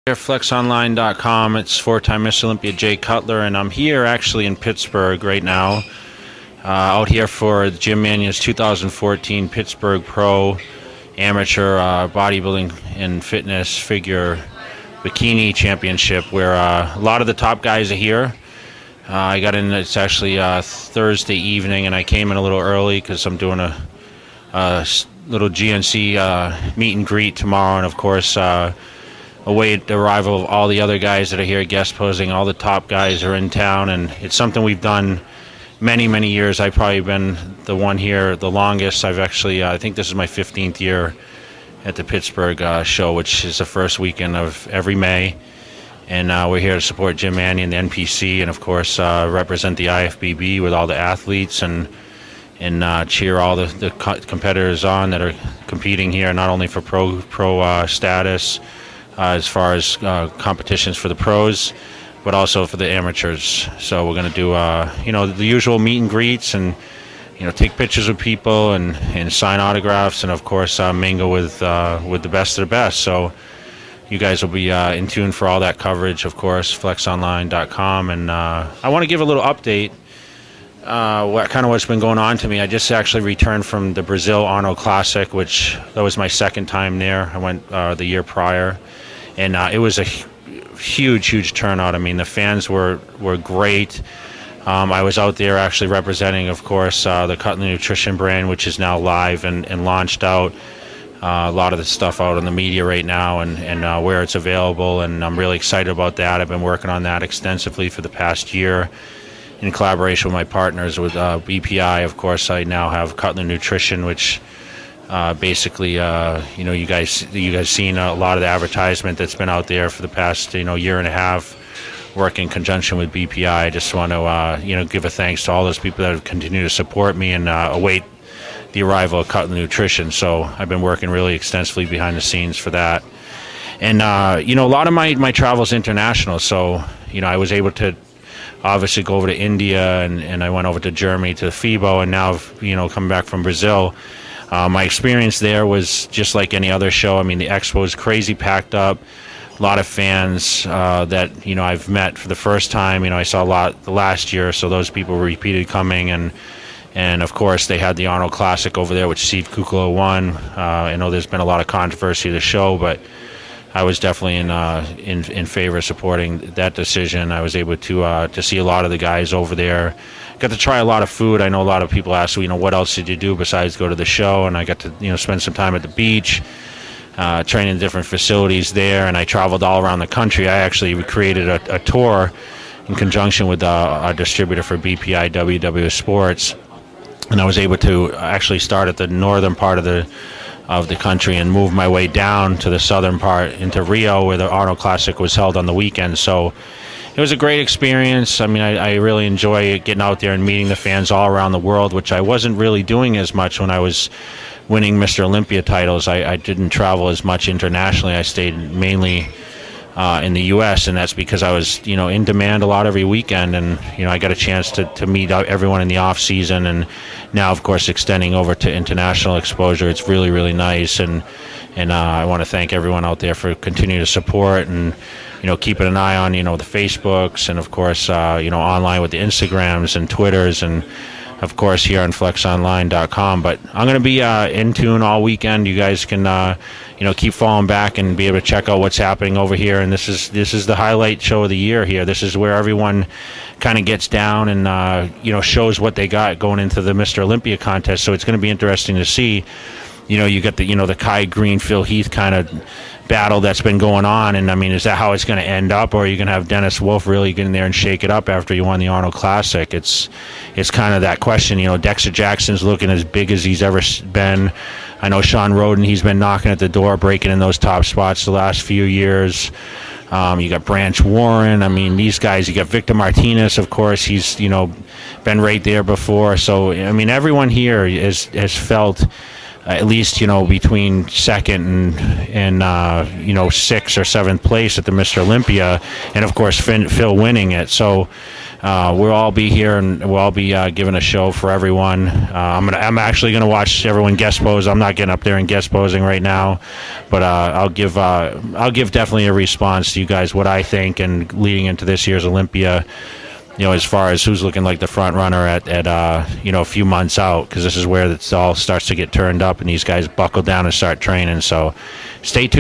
FlexOnline.com. It's four-time Mr. Olympia Jay Cutler, and I'm here actually in Pittsburgh right now, out here for Jim Manion's 2014 Pittsburgh Pro Amateur Bodybuilding and Fitness Figure Bikini Championship, where a lot of the top guys are here. I got in, it's actually Thursday evening, and I came in a little early because I'm doing a little GNC meet and greet tomorrow, and of course await the arrival of all the other guys that are here guest posing. All the top guys are in town, and it's something we've done many years. I've probably been the one here the longest. I've actually I think this is my 15th year at the Pittsburgh show, which is the first weekend of every May, and we're here to support Jim Manion, the NPC, and of course represent the IFBB with all the athletes and cheer all the competitors on that are competing here, not only for pro status as far as competitions for the pros, but also for the amateurs. So we're going to do the usual meet and greets, and take pictures with people and sign autographs, and of course mingle with the best of the best. So you guys will be in tune for all that coverage, of course, flexonline.com. And I want to give a little update what's been going on to me. I just actually returned from the Brazil Arnold Classic, which that was my second time there. I went the year prior, and it was a huge turnout. I mean, the fans were great. I was out there actually representing, of course, the Cutler Nutrition brand, which is now live and launched out. A lot of the stuff out in the media right now, and where it's available, and I'm really excited about that. I've been working on that extensively for the past year in collaboration with my partners with BPI. Of course, I now have Cutler Nutrition, which basically, you guys seen a lot of the advertisement that's been out there for the past year and a half, work in conjunction with BPI. I just want to give a thanks to all those people that have continued to support me and await the arrival of Cutler Nutrition. So I've been working really extensively behind the scenes for that, and a lot of my travels international. So I was able to obviously go over to India, and I went over to Germany to the FIBO, and now coming back from Brazil. My experience there was just like any other show. I mean, the expo was crazy packed up. A lot of fans that I've met for the first time. I saw a lot the last year, so those people repeated coming, and of course they had the Arnold Classic over there, which Steve Kuklo won. I know there's been a lot of controversy of the show, but I was definitely in favor of supporting that decision. I was able to see a lot of the guys over there. Got to try a lot of food. I know a lot of people ask, what else did you do besides go to the show? And I got to spend some time at the beach, train in different facilities there, and I traveled all around the country. I actually created a tour in conjunction with our distributor for BPI WW Sports, and I was able to actually start at the northern part of the country and move my way down to the southern part into Rio, where the Arnold Classic was held on the weekend. So it was a great experience. I mean, I really enjoy getting out there and meeting the fans all around the world, which I wasn't really doing as much when I was winning Mr. Olympia titles. I didn't travel as much internationally. I stayed mainly in the U.S., and that's because I was, in demand a lot every weekend, and I got a chance to meet everyone in the off season, and now, of course, extending over to international exposure. It's really nice, and I want to thank everyone out there for continuing to support and keeping an eye on the Facebooks, and of course online with the Instagrams and Twitters, and of course here on flexonline.com. But I'm going to be in tune all weekend. You guys can keep falling back and be able to check out what's happening over here. And this is the highlight show of the year here. This is where everyone kind of gets down and shows what they got going into the Mr. Olympia contest. So it's going to be interesting to see. You got the Kai Green, Phil Heath kind of battle that's been going on, and I mean, is that how it's going to end up, or are you going to have Dennis Wolf really get in there and shake it up after you won the Arnold Classic? It's kind of that question. Dexter Jackson's looking as big as he's ever been. I know Sean Roden, he's been knocking at the door, breaking in those top spots the last few years. You got Branch Warren. I mean, these guys. You got Victor Martinez, of course. He's been right there before. So I mean, everyone here has felt at least between second and sixth or seventh place at the Mr. Olympia, and of course Phil winning it. So we'll all be here, and we'll all be giving a show for everyone. I'm actually gonna watch everyone guest pose. I'm not getting up there and guest posing right now, but I'll give definitely a response to you guys what I think, and leading into this year's Olympia, as far as who's looking like the front runner at a few months out, because this is where it all starts to get turned up and these guys buckle down and start training. So stay tuned.